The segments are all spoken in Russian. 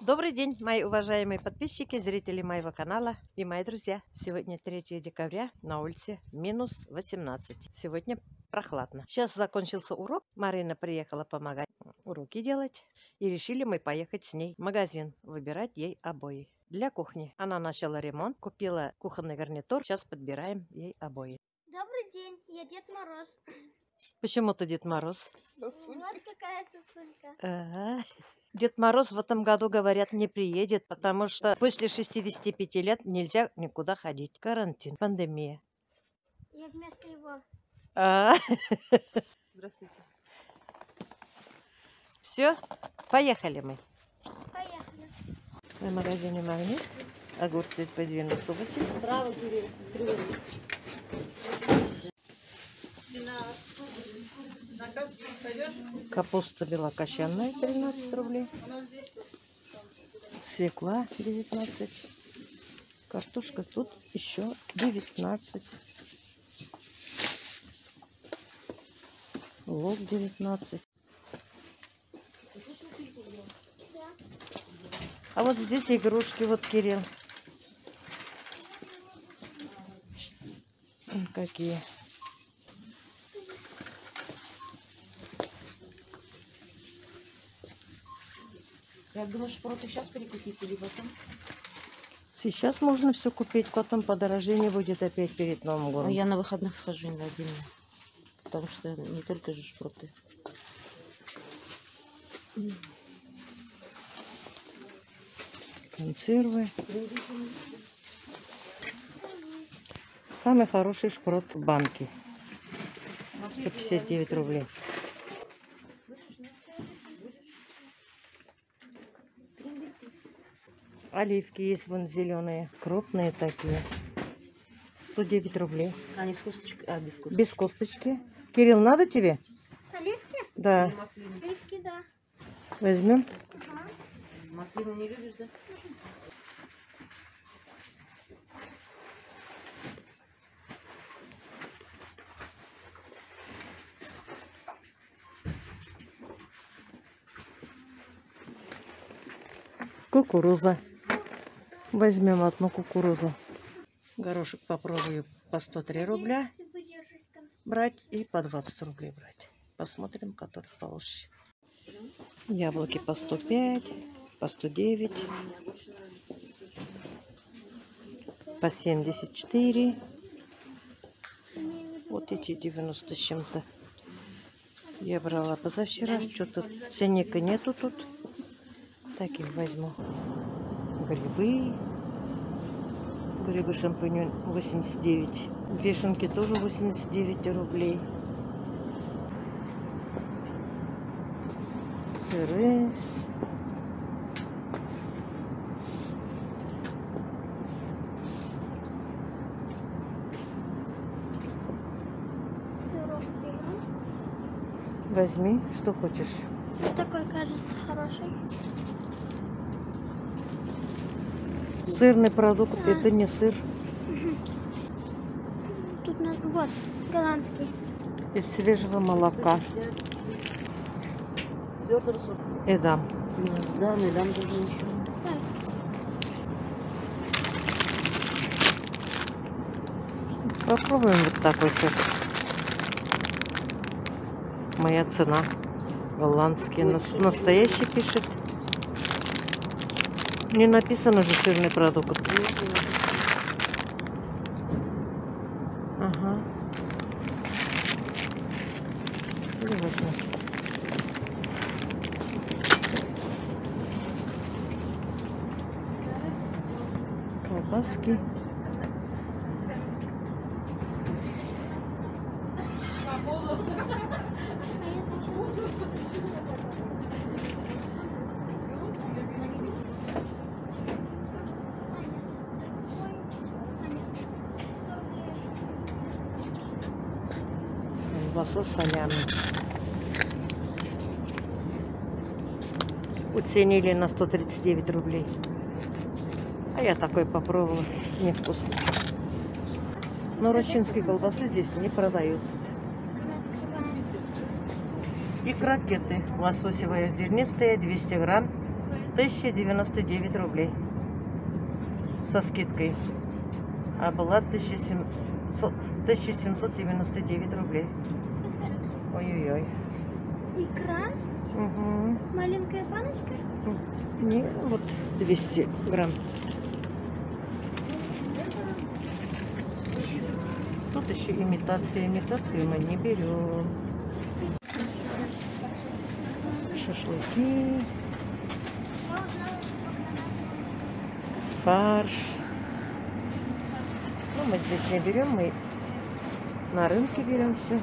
Добрый день, мои уважаемые подписчики, зрители моего канала и мои друзья. Сегодня 3 декабря, на улице минус 18. Сегодня прохладно. Сейчас закончился урок. Марина приехала помогать уроки делать. И решили мы поехать с ней в магазин, выбирать ей обои для кухни. Она начала ремонт, купила кухонный гарнитур. Сейчас подбираем ей обои. Добрый день, я Дед Мороз. Почему ты Дед Мороз? Вот какая сосулька. Дед Мороз в этом году, говорят, не приедет, потому что после 65 лет нельзя никуда ходить. Карантин, пандемия. Я вместо его. Здравствуйте. Все, поехали мы. Поехали. На магазине «Магнит». Огурцы по 98. Браво, Кирилл. Привет. Капуста белокочанная 13 рублей. Свекла 19. Картошка тут еще 19. Лук 19. А вот здесь игрушки, вот Кирилл. Какие. Я думаю, шпроты сейчас перекупить или потом? Сейчас можно все купить, потом подорожение будет опять перед Новым годом. Но я на выходных схожу на отдельно. Потому что не только же шпроты. Консервы. Самый хороший шпрот в банке. 159 рублей. Оливки есть вон зеленые, крупные такие. 109 рублей. Они с косточкой, без косточки. Без косточки. Кирилл, надо тебе? Оливки? Да. Оливки, да. Возьмем. Ага. Маслину не любишь, да? Кукуруза. Возьмем одну кукурузу. Горошек попробую по 103 рубля брать и по 20 рублей брать. Посмотрим, который получше. Яблоки по 105, по 109, по 74. Вот эти 90 с чем-то. Я брала позавчера. Что-то ценника нету тут. Таких возьму. Грибы. Грибы шампиньон 89. Вешенки тоже 89 рублей. Сыры. Сырок берем. Возьми, что хочешь. Вот такой кажется хороший. Сырный продукт, это не сыр. Тут вот голландский. Из свежего молока. Эдам. Да, но дам тоже еще. Да. Попробуем вот такой сыр. Моя цена. Голландский. Настоящий пишет. Не написано же сырный продукт. Ага. Или возьму. Колбаски. Колбаса солями. Уценили на 139 рублей. А я такой попробовала. Невкусно. Но рощинские колбасы здесь не продают. И крокеты лососевые зернистые, 200 грамм, 1099 рублей со скидкой. А была 1799 рублей. Ой-ой-ой. Икра, Угу. маленькая баночка. Не, вот 200 грамм. Тут еще имитация. Имитацию мы не берем. Шашлыки. Фарш. Ну, мы здесь не берем, мы на рынке берем все.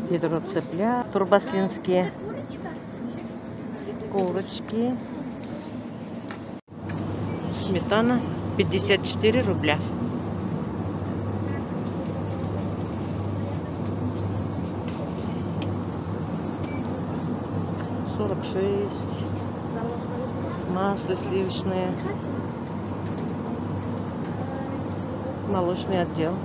Ведро цыпля, турбаслинские курочки. Сметана 54 рубля. $46. Масло сливочное. Молочный отдел.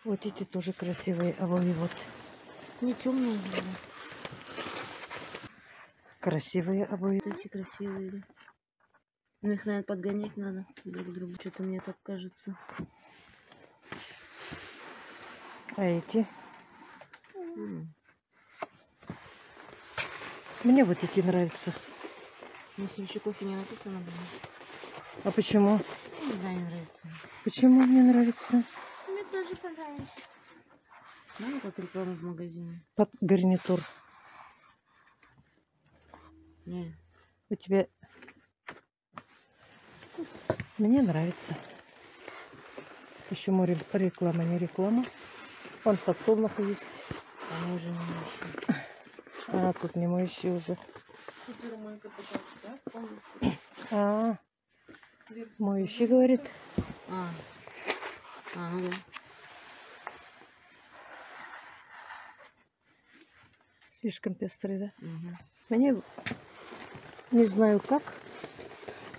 Вот эти тоже красивые обои. Вот. Не темные. Красивые обои. Вот эти красивые, да. Ну, их, наверное, подгонять надо друг к другу. Что-то мне так кажется. А эти? Мне вот эти нравятся. Если еще кофе не написано, блин. А почему? Не знаю, не нравится. Почему мне нравится? Мне тоже понравилось. Ну, как реклама в магазине. Под гарнитур. Не. У тебя... Мне нравится. Почему реклама, не реклама? Вон подсолнух есть. А мы уже не можем. А, тут не моющий уже. А, моющий, говорит. Ну да. Слишком пестрый, да? Угу. Мне, не знаю как,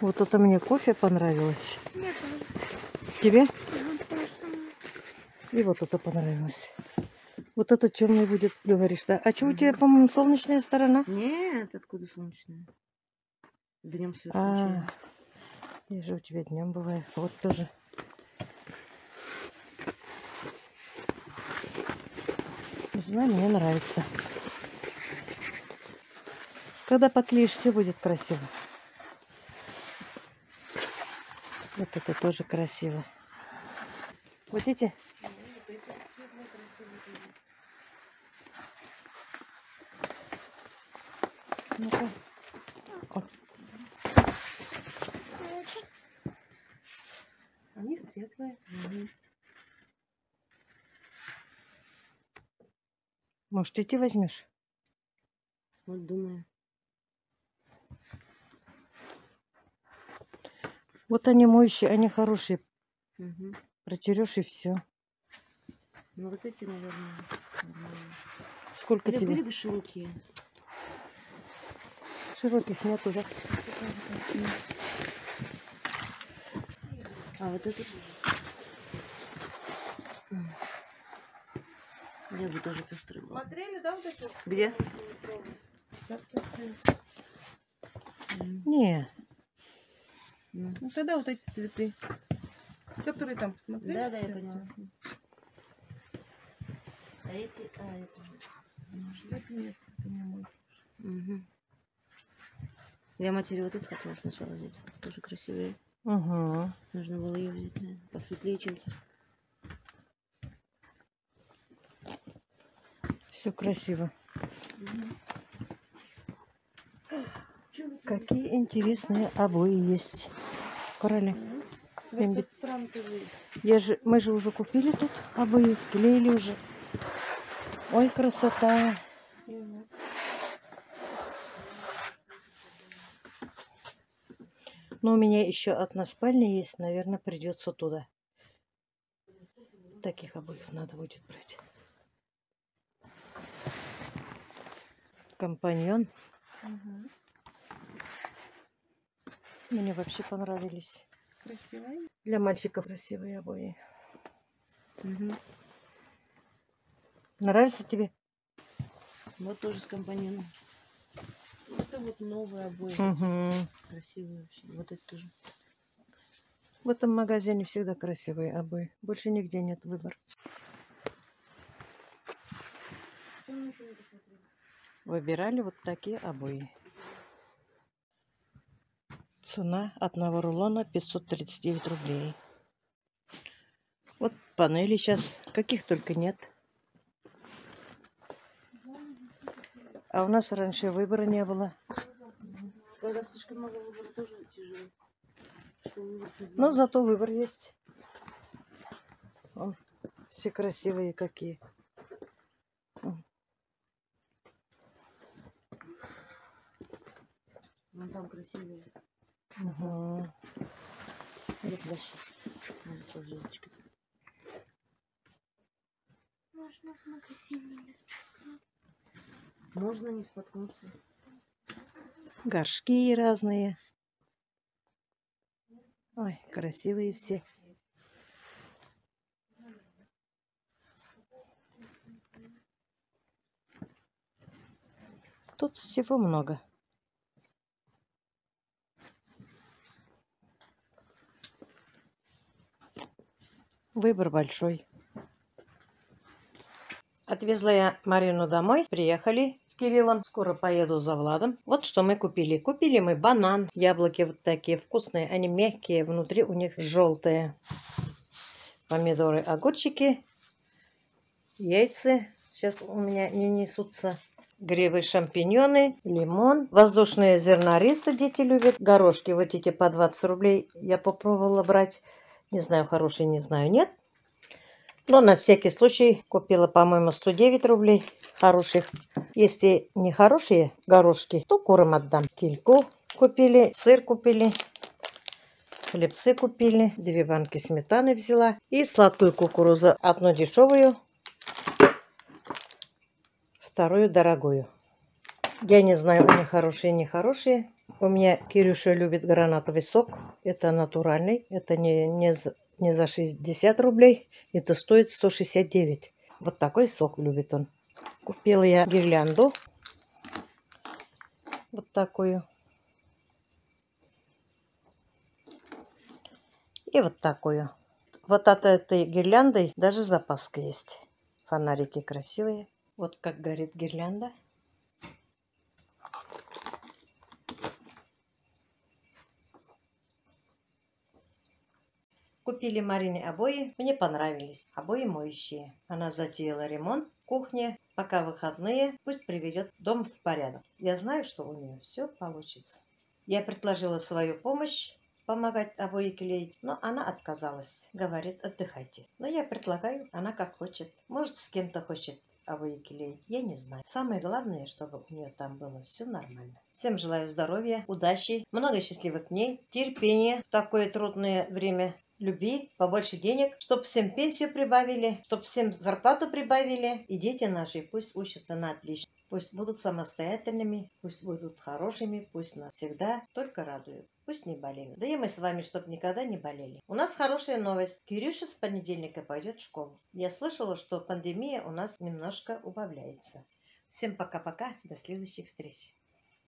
вот это мне кофе понравилось. Мне тоже. Тебе? Ага, то же самое. И вот это понравилось. Вот это темный будет, говоришь, да? А что у тебя, по-моему, солнечная сторона? Нет, откуда солнечная? Днем свет А, включаем. я же у тебя днем бывает. Вот тоже. Не знаю, мне нравится. Когда поклеишь, все будет красиво. Вот это тоже красиво. Вот эти? Ну-ка. Они светлые. Угу. Может, эти возьмешь? Вот думаю. Вот они моющие, они хорошие. Угу. Протерешь и все. Ну вот эти, наверное, нормально. Сколько Или тебе? были бы широкие. Широких нету, да? А вот этот. Я бы тоже пестрый был. Смотрели, да, вот эти? Где? Не. Ну. Ну тогда вот эти цветы, которые там посмотрели. Да, да, я все. поняла. А эти, Это нет, это не мой. Угу. Я матери вот это хотела сначала взять. Тоже красивые. Угу. Нужно было ее взять, наверное, посветлее чем-то. Все красиво. Какие интересные обои есть. Короли. 20 стран тоже. Мы же уже купили тут обои, клеили уже. Ой, красота. Но у меня еще одна спальня есть, наверное, придется туда. Таких обоев надо будет брать. Компаньон. Мне вообще понравились. Красивая. Для мальчиков красивые обои. Мгм. Нравится тебе? Вот тоже с компаньоном. Это вот новые обои. Угу. Красивые вообще. Вот это тоже. В этом магазине всегда красивые обои. Больше нигде нет выбора. Выбирали вот такие обои. Цена одного рулона 539 рублей. Вот панели сейчас, каких только нет. А у нас раньше выбора не было. Когда слишком много выбора, тоже тяжело. Что выбрать не Но знаю. зато выбор есть. Вон, все красивые какие. Вон там красивые. Угу. Вот дальше. Надо по звездочке. Можно в магазине. Можно не споткнуться. Горшки разные. Ой, красивые все. Тут всего много. Выбор большой. Отвезла я Марину домой. Приехали с Кириллом. Скоро поеду за Владом. Вот что мы купили. Купили мы банан. Яблоки вот такие вкусные. Они мягкие. Внутри у них желтые. Помидоры, огурчики. Яйца. Сейчас у меня не несутся. Грибы, шампиньоны, лимон. Воздушные зерна риса дети любят. Горошки вот эти по 20 рублей. Я попробовала брать. Не знаю, хорошие, не знаю, нет. Но на всякий случай купила, по-моему, 109 рублей хороших. Если не хорошие горошки, то курам отдам. Кильку купили, сыр купили, хлебцы купили, 2 банки сметаны взяла. И сладкую кукурузу. Одну дешевую, вторую дорогую. Я не знаю, они хорошие, не хорошие. У меня Кирюша любит гранатовый сок. Это натуральный. Это не за 60 рублей. Это стоит 169. Вот такой сок любит он. Купила я гирлянду. Вот такую. И вот такую. Вот от этой гирлянды даже запаска есть. Фонарики красивые. Вот как горит гирлянда. Купили Марине обои, мне понравились. Обои моющие. Она затеяла ремонт в кухне. Пока выходные, пусть приведет дом в порядок. Я знаю, что у нее все получится. Я предложила свою помощь помогать обои клеить, но она отказалась. Говорит, отдыхайте. Но я предлагаю, она как хочет. Может, с кем-то хочет обои клеить, я не знаю. Самое главное, чтобы у нее там было все нормально. Всем желаю здоровья, удачи, много счастливых дней, терпения в такое трудное время. Любви, побольше денег, чтобы всем пенсию прибавили, чтобы всем зарплату прибавили. И дети наши пусть учатся на отлично, пусть будут самостоятельными, пусть будут хорошими, пусть нас всегда только радуют, пусть не болеют. Да и мы с вами, чтобы никогда не болели. У нас хорошая новость. Кирюша с понедельника пойдет в школу. Я слышала, что пандемия у нас немножко убавляется. Всем пока-пока, до следующих встреч.